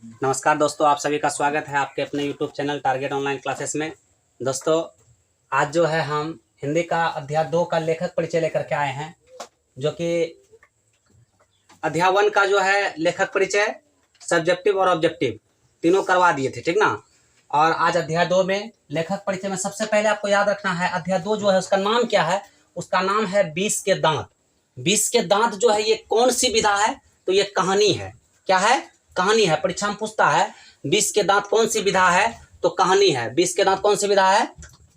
नमस्कार दोस्तों, आप सभी का स्वागत है आपके अपने YouTube channel target online classes में। दोस्तों, आज जो है हम हिंदी का अध्याय 2 का लेखक परिचय लेकर के आए हैं, जो कि अध्याय 1 का जो है लेखक परिचय, सब्जेक्टिव और ऑब्जेक्टिव तीनों करवा दिए थे, ठीक ना। और आज अध्याय 2 में लेखक परिचय में सबसे पहले आपको याद रखना है, अध्याय 2 जो है उसका नाम क्या है। उसका नाम है 20 के दांत। 20 के दांत जो है ये कौन सी विधा है? तो ये कहानी है। क्या है? कहानी है। परीक्षा में पूछता है 20 के दांत कौन सी विधा है? तो कहानी है। 20 के दांत कौन सी विधा है?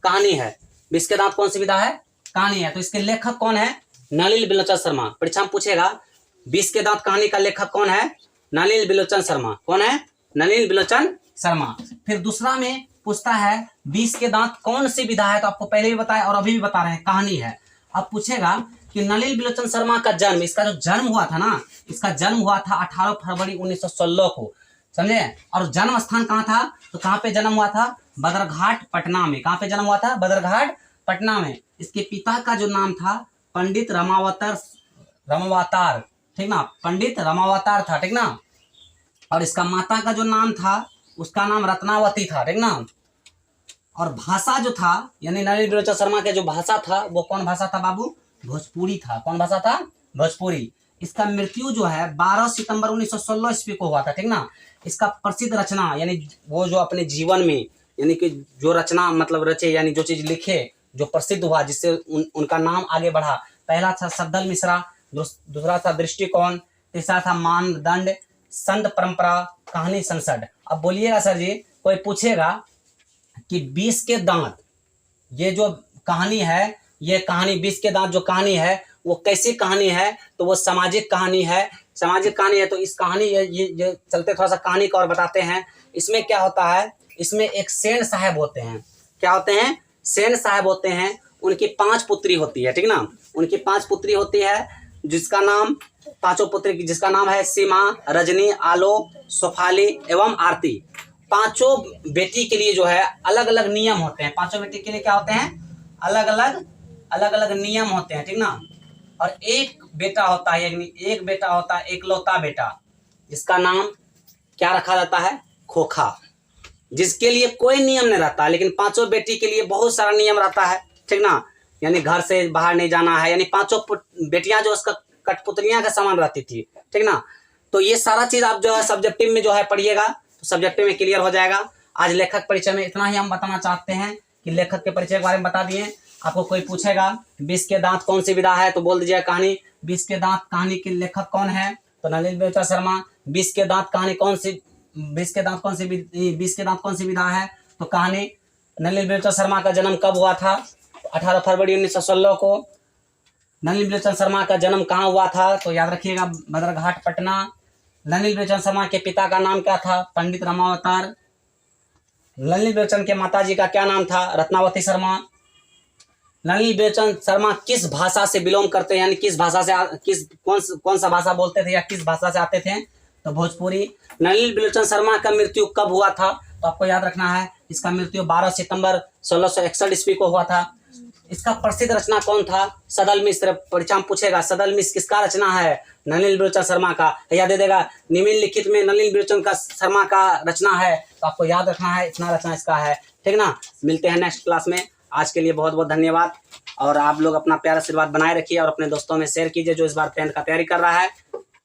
कहानी है। 20 के दांत कौन सी विधा है? कहानी है। तो इसके लेखक कौन है? नलिनी बिलोचन शर्मा। परीक्षा में पूछेगा 20 के दांत कहानी का लेखक कौन है? नलिनी बिलोचन शर्मा। कौन है? नलिनी बिलोचन शर्मा। फिर दूसरा में पूछता है 20 के दांत कौन सी विधा है? तो आपको पहले भी बताया और अभी भी बता रहे हैं, कहानी है। अब पूछेगा कि नलिनी बिलोचन शर्मा का जन्म, इसका जो जन्म हुआ था ना, इसका जन्म हुआ था 18 फरवरी 1916 को, समझे। और जन्म स्थान कहाँ था? तो कहाँ पे जन्म हुआ था? बदरघाट पटना में। कहाँ पे जन्म हुआ था? बदरघाट पटना में। इसके पिता का जो नाम था पंडित रमावतार, ठीक ना, पंडित रमावतार था, ठीक ना। और इसका माता का जो नाम था उसका नाम रत्नावती था, ठीक ना। और भाषा जो था, यानी नलिनी बिलोचन शर्मा के जो भाषा था वो कौन भाषा था बाबू? भोजपुरी था। कौन भाषा था? भोजपुरी। इसका मृत्यु जो है 12 सितंबर 1916 ईस्वी को हुआ था, ठीक ना। इसका प्रसिद्ध रचना, यानी वो जो अपने जीवन में, यानी कि जो रचना मतलब रचे, यानी जो चीज लिखे, जो प्रसिद्ध हुआ, जिससे उनका नाम आगे बढ़ा, पहला था सद्दल मिश्रा, दूसरा था दृष्टिकोण, तीसरा था मानदंड, संत परंपरा, कहानी संसद। अब बोलिएगा सर जी, कोई पूछेगा कि 20 के दांत, ये जो कहानी है, ये कहानी 20 के दांत जो कहानी है वो कैसी कहानी है? तो वो सामाजिक कहानी है। सामाजिक कहानी है। तो इस कहानी ये चलते थोड़ा सा कहानी को और बताते हैं। इसमें क्या होता है? इसमें एक सेन साहब होते हैं। क्या होते हैं? सेन साहब होते हैं। उनकी 5 पुत्री होती है, ठीक ना। उनकी 5 पुत्री होती है, जिसका नाम, पांचों पुत्री की जिसका नाम है सीमा, रजनी, आलो, सोफाली एवं आरती। पांचों बेटी के लिए जो है अलग अलग नियम होते हैं। पांचों बेटी के लिए क्या होते हैं? अलग अलग नियम होते हैं, ठीक ना। और एक बेटा होता है, एक बेटा होता है एकलौता बेटा, जिसका नाम क्या रखा जाता है? खोखा, जिसके लिए कोई नियम नहीं रहता, लेकिन पांचों बेटी के लिए बहुत सारा नियम रहता है, ठीक ना। यानी घर से बाहर नहीं जाना है, यानी पांचों बेटियां जो उसका कठपुतलियां का समान रहती थी, ठीक ना। तो ये सारा चीज आप जो है सब्जेक्टिव में जो है पढ़िएगा, तो सब्जेक्टिव में क्लियर हो जाएगा। आज लेखक परिचय में इतना ही हम बताना चाहते हैं कि लेखक के परिचय के बारे में बता दिए। आपको कोई पूछेगा 20 के दांत कौन सी विधा है? तो बोल दीजिएगा कहानी। 20 के दांत कहानी के लेखक कौन है? तो नलिनी बिलोचन शर्मा। 20 के दांत कहानी कौन सी, 20 के दांत कौन सी 20 के दांत कौन सी विधा है? तो कहानी। नलिनी बिलोचन शर्मा का जन्म कब हुआ था? 18 फरवरी 1916 को। नलिनी बिलोचन शर्मा का जन्म कहाँ हुआ था? तो याद रखिएगा, बदरघाट पटना। नलिनी बिलोचन शर्मा के पिता का नाम क्या था? पंडित रमावतार। नलिनी बिलोचन के माताजी का क्या नाम था? रत्नावती शर्मा। नलिनी बिलोचन शर्मा किस भाषा से बिलोंग करते हैं, यानी किस भाषा से, कौन सा भाषा बोलते थे या किस भाषा से आते थे? तो भोजपुरी। नलिनी बिलोचन शर्मा का मृत्यु कब हुआ था? तो आपको याद रखना है, इसका मृत्यु 12 सितंबर 1661 ईस्वी को हुआ था। इसका प्रसिद्ध रचना कौन था? सदल मिश्र। परीक्षा में पूछेगा सदल मिश्र किसका रचना है? नलिनी बिलोचन शर्मा का। याद दे देगा, निम्नलिखित में नलिनी बिलोचन का शर्मा का रचना है। तो आपको याद रखना है, इतना रचना इसका है, ठीक ना। मिलते हैं नेक्स्ट क्लास में। आज के लिए बहुत बहुत धन्यवाद। और आप लोग अपना प्यार आशीर्वाद बनाए रखिए और अपने दोस्तों में शेयर कीजिए जो इस बार 10th का तैयारी कर रहा है।